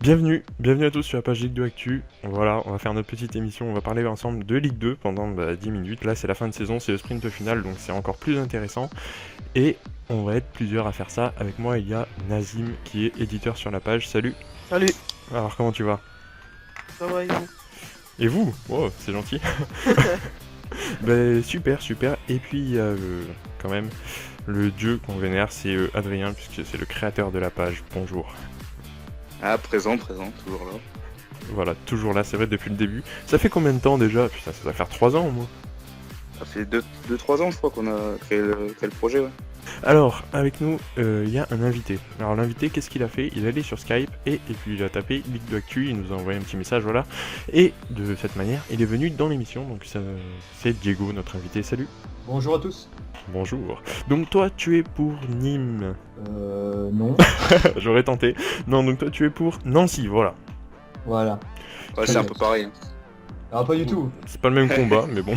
Bienvenue à tous sur la page Ligue 2 Actu. Voilà, on va faire notre petite émission, on va parler ensemble de Ligue 2 pendant 10 minutes. Là c'est la fin de saison, c'est le sprint final, donc c'est encore plus intéressant. Et on va être plusieurs à faire ça. Avec moi il y a Nazim qui est éditeur sur la page. Salut. Salut, Alors comment tu vas? ça va et vous? Et vous? Oh, c'est gentil. Super. Et puis il y a quand même le dieu qu'on vénère, c'est Adrien, puisque c'est le créateur de la page. Bonjour. Ah, présent, toujours là. Voilà, toujours là, c'est vrai, depuis le début. Ça fait combien de temps déjà? Putain, ça va faire 3 ans au moins. Ça fait 2-3 ans, je crois, qu'on a créé le projet, ouais. Alors, avec nous, il y a un invité. Alors l'invité, qu'est-ce qu'il a fait? Il est allé sur Skype et puis il a tapé Ligue 2 Actu, il nous a envoyé un petit message, voilà. Et de cette manière, il est venu dans l'émission, donc c'est Diego, notre invité. Salut. Bonjour à tous. Bonjour. Donc toi, tu es pour Nîmes. Non. J'aurais tenté. Non, donc toi, tu es pour Nancy, voilà. Voilà. Ouais, c'est un peu pareil. Alors pas du tout. C'est pas le même combat, mais bon.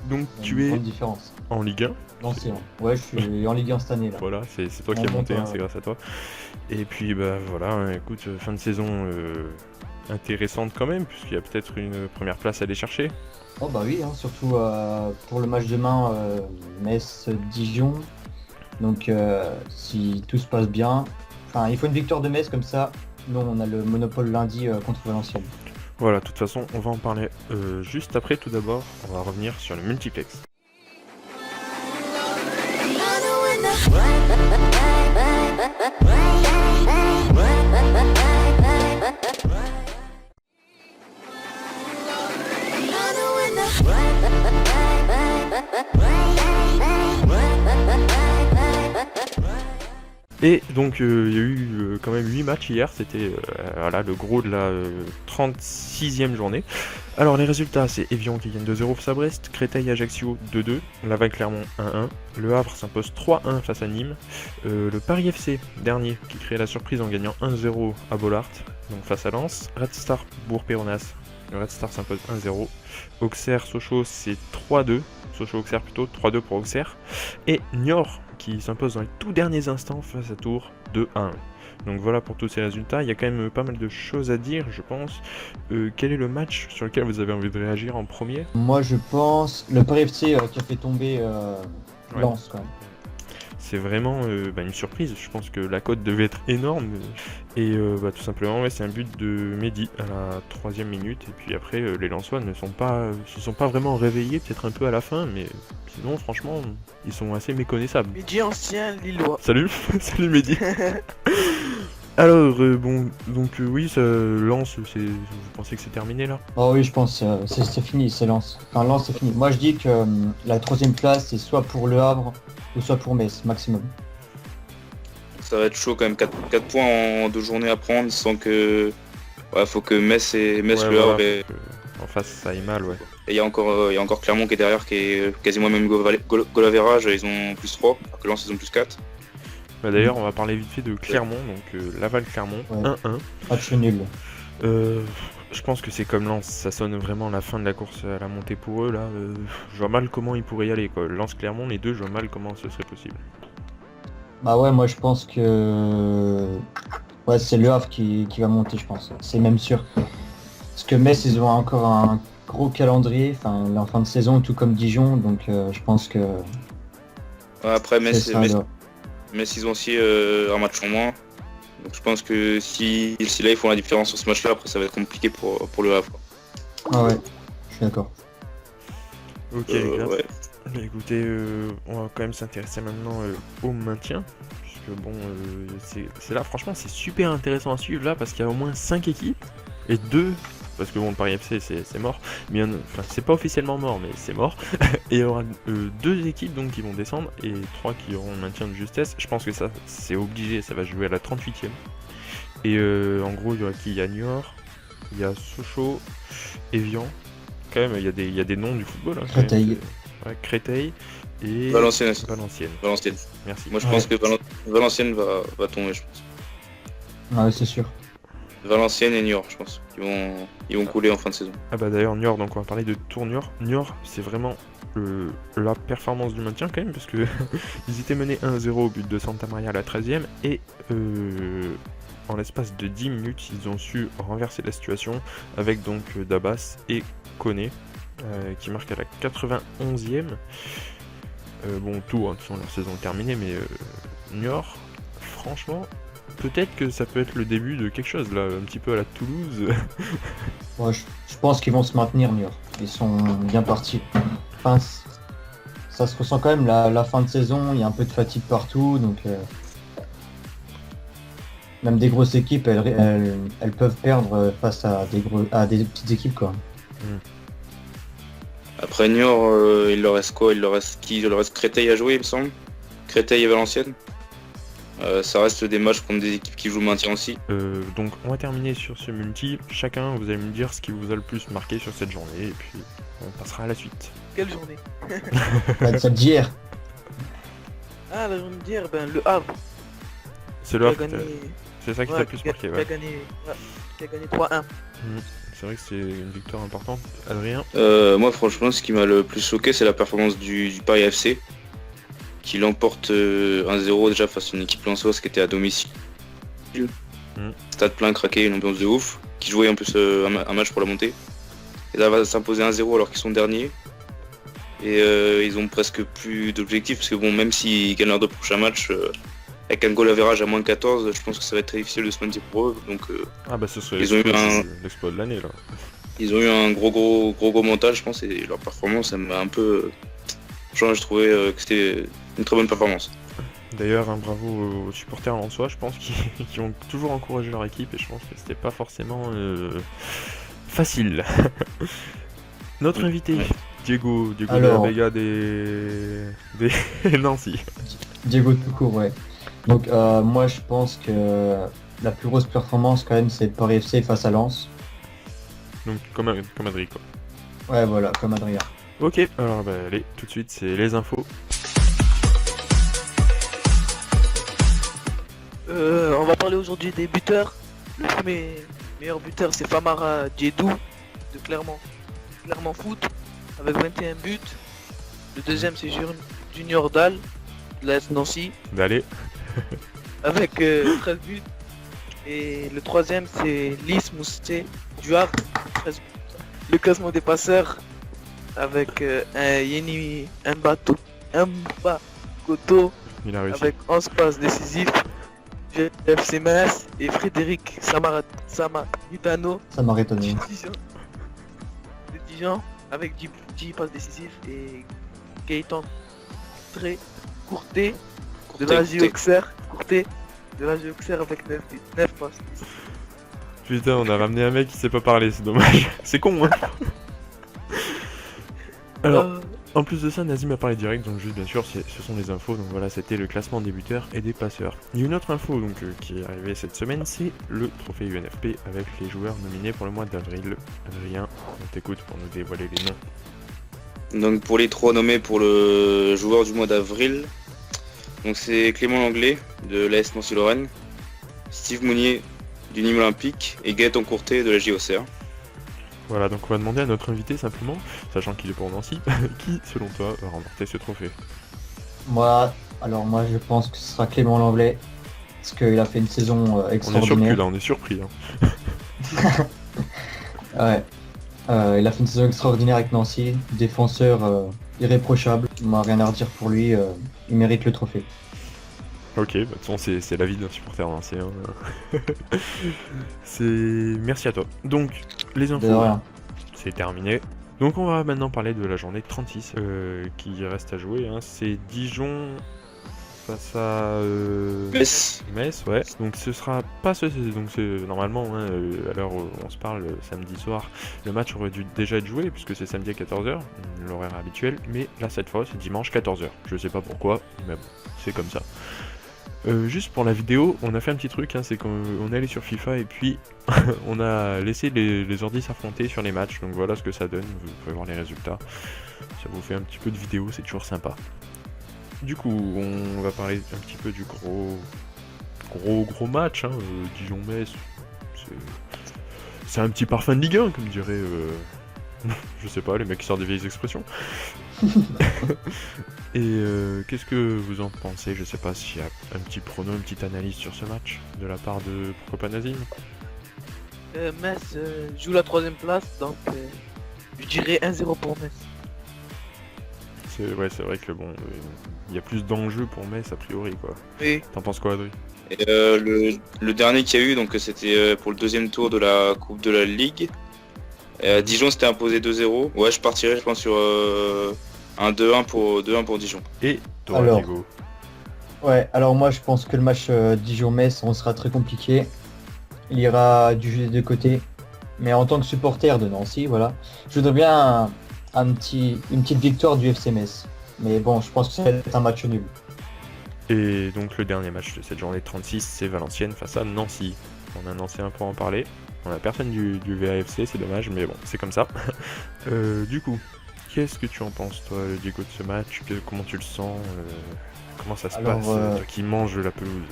Donc Il y a tu une es grande différence. en Ligue 1. Non, c'est ouais, je suis en Ligue 1 cette année là. Voilà, c'est toi qui On as monté, monte, hein, c'est grâce à toi. Et puis voilà, hein, écoute, fin de saison intéressante quand même, puisqu'il y a peut-être une première place à aller chercher. Oh bah oui, hein, surtout pour le match demain Metz-Dijon. Donc si tout se passe bien, enfin il faut une victoire de Metz comme ça. Nous on a le monopole lundi contre Valenciennes. Voilà, de toute façon, on va en parler juste après. Tout d'abord, on va revenir sur le multiplex. Et donc il y a eu quand même 8 matchs hier, c'était voilà, le gros de la 36e journée. Alors les résultats, c'est Evian qui gagne 2-0 face à Brest, Créteil-Ajaccio 2-2, Laval-Clermont 1-1, Le Havre s'impose 3-1 face à Nîmes, le Paris FC, dernier, qui crée la surprise en gagnant 1-0 à Bollaert, donc face à Lens, Red Star Bourg-Péronas, le Red Star s'impose 1-0, Auxerre-Sochaux c'est 3-2, Sochaux-Auxerre plutôt, 3-2 pour Auxerre, et Niort qui s'impose dans les tout derniers instants face à Tours 2-1. Donc voilà pour tous ces résultats, il y a quand même pas mal de choses à dire je pense. Quel est le match sur lequel vous avez envie de réagir en premier? Moi je pense le Paris FC qui a fait tomber Lens quand même. C'est vraiment une surprise, je pense que la cote devait être énorme. Et tout simplement, ouais, c'est un but de Mehdi à la 3e minute. Et puis après, les Lensois ne se sont pas vraiment réveillés, peut-être un peu à la fin, mais sinon, franchement, ils sont assez méconnaissables. Midi ancien Lillois. Salut, salut Mehdi. Alors, oui, Lens, vous pensez que c'est terminé là? Oh oui, je pense c'est fini, c'est Lens. Enfin Lens c'est fini. Moi je dis que la 3e place c'est soit pour Le Havre ou soit pour Metz maximum. Ça va être chaud quand même, 4 points en 2 journées à prendre, sans que... Ouais, faut que Metz, Ouais, Le Havre et en face, ça aille mal, ouais. il y a encore Clermont qui est derrière, qui est quasiment même goal average, ils ont plus 3, alors que Lens ils ont plus 4. D'ailleurs, on va parler vite fait de Clermont, donc Laval-Clermont, Ouais. 1-1. Match nul. Je pense que c'est comme Lens, ça sonne vraiment la fin de la course à la montée pour eux là. Je vois mal comment ils pourraient y aller quoi. Lens-Clermont, les deux, je vois mal comment ce serait possible. Bah ouais, moi je pense que ouais, c'est Le Havre qui va monter, je pense. C'est même sûr. Parce que Metz, ils ont encore un gros calendrier, enfin en fin de saison, tout comme Dijon, donc je pense que Ouais, après c'est ça. Metz ils ont aussi un match en moins. Donc je pense que si là ils font la différence sur ce match là, après ça va être compliqué pour Le Havre. Ah ouais, je suis d'accord. Ok les gars. Ouais. Écoutez, on va quand même s'intéresser maintenant au maintien. Puisque bon, c'est là, franchement, c'est super intéressant à suivre là parce qu'il y a au moins 5 équipes et 2. Parce que bon, le Paris FC c'est mort, mais c'est pas officiellement mort, mais c'est mort. Et il y aura 2 équipes donc qui vont descendre et 3 qui auront le maintien de justesse. Je pense que ça c'est obligé, ça va se jouer à la 38e. Et en gros, il y aura qui? Il y a Niort, il y a Sochaux, Evian. Quand même, il y a des noms du football. Hein, Créteil. Ouais, Créteil et Valenciennes aussi. Valenciennes. Merci. Moi je pense que Valenciennes va tomber, je pense. Ouais, c'est sûr. Valenciennes et Niort, je pense. Ils vont couler en fin de saison. Ah bah d'ailleurs Niort, donc on va parler de Tour Niort. Niort, c'est vraiment la performance du maintien quand même, parce que ils étaient menés 1-0 au but de Santa Maria à la 13e et en l'espace de 10 minutes, ils ont su renverser la situation avec donc Dabas et Koné qui marquent à la 91e. Bon, tout, hein, de toute façon, leur saison est terminée, mais Niort, franchement, peut-être que ça peut être le début de quelque chose, là, un petit peu à la Toulouse. Ouais, je pense qu'ils vont se maintenir, Niort. Ils sont bien partis. Enfin, ça se ressent quand même la fin de saison, il y a un peu de fatigue partout, donc même des grosses équipes, elles peuvent perdre face à des petites équipes, quoi. Après Niort, il leur reste quoi? Il leur reste qui? Il leur reste Créteil à jouer, il me semble. Créteil et Valenciennes. Ça reste des matchs contre des équipes qui jouent le maintien aussi. Donc on va terminer sur ce multi. Chacun, vous allez me dire ce qui vous a le plus marqué sur cette journée, et puis on passera à la suite. Quelle journée? Celle d'hier. Ah, la journée d'hier, ben le Havre. C'est Qui a le gagné... c'est ça qui t'a le plus marqué, qui a ouais. gagné, qui a gagné 3-1. C'est vrai que c'est une victoire importante. Adrien? Moi franchement ce qui m'a le plus choqué c'est la performance du Paris FC qui l'emporte 1-0 déjà face à une équipe lensoise qui était à domicile. Stade plein, craqué, une ambiance de ouf, qui jouait en plus un match pour la montée. Et là va s'imposer 1-0 alors qu'ils sont derniers. Et ils ont presque plus d'objectifs parce que bon, même s'ils gagnent leurs 2 prochains matchs avec un goal average à moins de 14, je pense que ça va être très difficile de se maintenir pour eux. Donc Ah bah ce serait ils ont eu l'exploit de l'année là. ils ont eu un gros mental je pense, et leur performance ça m'a un peu... Genre je trouvais que c'était une très bonne performance. D'ailleurs, un bravo aux supporters lensois, je pense, qui ont toujours encouragé leur équipe, et je pense que c'était pas forcément facile. Notre invité, Ouais. Diego de Alors. la Vega des Nancy. Diego tout court, ouais. Donc moi je pense que la plus grosse performance quand même c'est Paris FC face à Lens. Donc comme Adrien quoi. Ouais voilà, comme Adrien. Ok, alors bah allez, tout de suite c'est les infos. On va parler aujourd'hui des buteurs. Le premier meilleur buteur c'est Famara Diédou de Clermont Foot avec 21 buts. Le deuxième c'est Junior Dahl de l'AS Nancy D'aller. avec 13 buts. Et le troisième c'est Lys Mousset du Havre, 13 buts. Le classement des passeurs avec Yeni Mbagoto Il a réussi. avec 11 passes décisives. FC Metz et Frédéric Samaritano Ça m'a étonné. de Dijon avec 10 passes décisives et Gaëtan Courté de la Auxerre avec 9 passes. Putain, on a ramené un mec qui sait pas parler, c'est dommage. C'est con, hein. Alors, en plus de ça, Nazim a parlé direct, donc juste bien sûr, ce sont les infos. Donc voilà, c'était le classement des buteurs et des passeurs. Il y a une autre info donc qui est arrivée cette semaine, c'est le trophée UNFP avec les joueurs nominés pour le mois d'avril. Adrien, on t'écoute pour nous dévoiler les noms. Donc pour les 3 nommés pour le joueur du mois d'avril, donc c'est Clément Langlais de l'AS Nancy-Lorraine, Steve Mounier du Nîmes Olympique et Gaëtan Courté de la JOCR. Voilà, donc on va demander à notre invité simplement, sachant qu'il est pour Nancy, qui selon toi va remporter ce trophée? Moi je pense que ce sera Clément Langlais. Parce qu'il a fait une saison On est surpris extraordinaire. là, on est surpris. Hein. Ouais. Il a fait une saison extraordinaire avec Nancy, défenseur irréprochable. On n'a rien à redire pour lui, il mérite le trophée. Ok, bah, de toute façon c'est la vie d'un supporter nancéen. Merci à toi. Donc, les De infos, rien. c'est terminé. Donc on va maintenant parler de la journée 36 qui reste à jouer. Hein. C'est Dijon face à Metz, ouais. Donc ce sera pas ce... Donc c'est normalement, hein, à l'heure où on se parle, samedi soir, le match aurait dû déjà être joué puisque c'est samedi à 14h, l'horaire habituel. Mais là cette fois c'est dimanche 14h. Je sais pas pourquoi, mais bon, c'est comme ça. Juste pour la vidéo, on a fait un petit truc, hein, c'est qu'on est allé sur FIFA et puis on a laissé les ordi s'affronter sur les matchs, donc voilà ce que ça donne, vous pouvez voir les résultats. Ça vous fait un petit peu de vidéo, c'est toujours sympa. Du coup, on va parler un petit peu du gros match, hein, Dijon-Metz, c'est un petit parfum de Ligue 1, comme dirait, je sais pas, les mecs qui sortent des vieilles expressions. Et qu'est-ce que vous en pensez? Je sais pas s'il y a un petit prono, une petite analyse sur ce match de la part de pourquoi pas Nazim. Metz joue la 3ème place, donc je dirais 1-0 pour Metz. C'est vrai que bon, il y a plus d'enjeux pour Metz a priori quoi. Oui. T'en penses quoi, Adri? Et, le dernier qu'il y a eu, donc c'était pour le 2e tour de la Coupe de la Ligue. Dijon s'était imposé 2-0. Ouais, je partirais, je pense, sur un 2-1 pour Dijon. Et toi, Alors. Diego? Ouais, alors moi je pense que le match Dijon-Metz on sera très compliqué. Il ira du jeu des deux côtés. Mais en tant que supporter de Nancy, voilà, je voudrais bien une petite victoire du FC Metz. Mais bon, je pense que ça va être un match nul. Et donc le dernier match de cette journée 36, c'est Valenciennes face à Nancy. On a un ancien pour en parler. On a personne du VAFC, c'est dommage, mais bon, c'est comme ça. Du coup, qu'est-ce que tu en penses, toi, Diego, de ce match? Comment tu le sens? Comment ça se Alors, passe, toi qui manges la pelouse?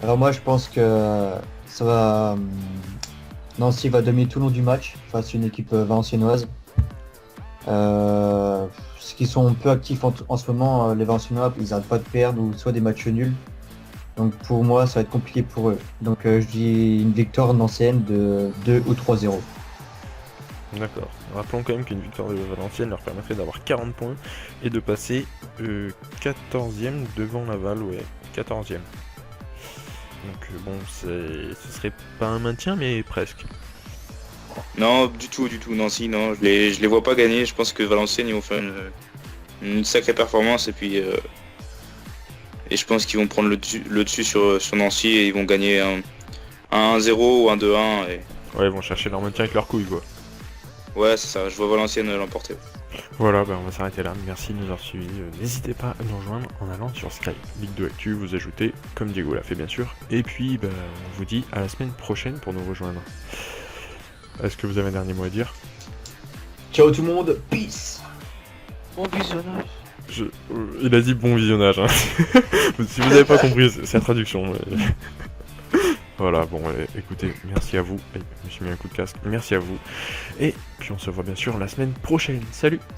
Alors moi je pense que ça va. Nancy va dominer tout le long du match face à une équipe valenciennoise. Ce qui sont peu actifs en ce moment, les Valenciennois, ils n'arrêtent pas de perdre ou soit des matchs nuls. Donc pour moi ça va être compliqué pour eux. Donc je dis une victoire nancéenne de 2 ou 3-0. D'accord. Rappelons quand même qu'une victoire de Valenciennes leur permettrait d'avoir 40 points et de passer 14e devant Laval, ouais, 14e. Donc bon, ce serait pas un maintien, mais presque. Non, du tout, Nancy, non, je les vois pas gagner. Je pense que Valenciennes, ils vont faire une sacrée performance et puis et je pense qu'ils vont prendre le dessus sur Nancy et ils vont gagner un 1-0 ou un 2-1. Et... Ouais, ils vont chercher leur maintien avec leurs couilles, quoi. Ouais, c'est ça, je vois Valenciennes l'emporter. Voilà, on va s'arrêter là. Merci de nous avoir suivis. N'hésitez pas à nous rejoindre en allant sur Skype. Ligue 2 Actu, vous ajoutez, comme Diego l'a fait bien sûr. Et puis, on vous dit à la semaine prochaine pour nous rejoindre. Est-ce que vous avez un dernier mot à dire? Ciao tout le monde, peace. Bon visionnage. Il a dit bon visionnage. Hein. Si vous n'avez pas compris, c'est la traduction. Mais... Voilà, bon, écoutez, merci à vous. Je me suis mis un coup de casque. Merci à vous. Et puis on se voit bien sûr la semaine prochaine. Salut!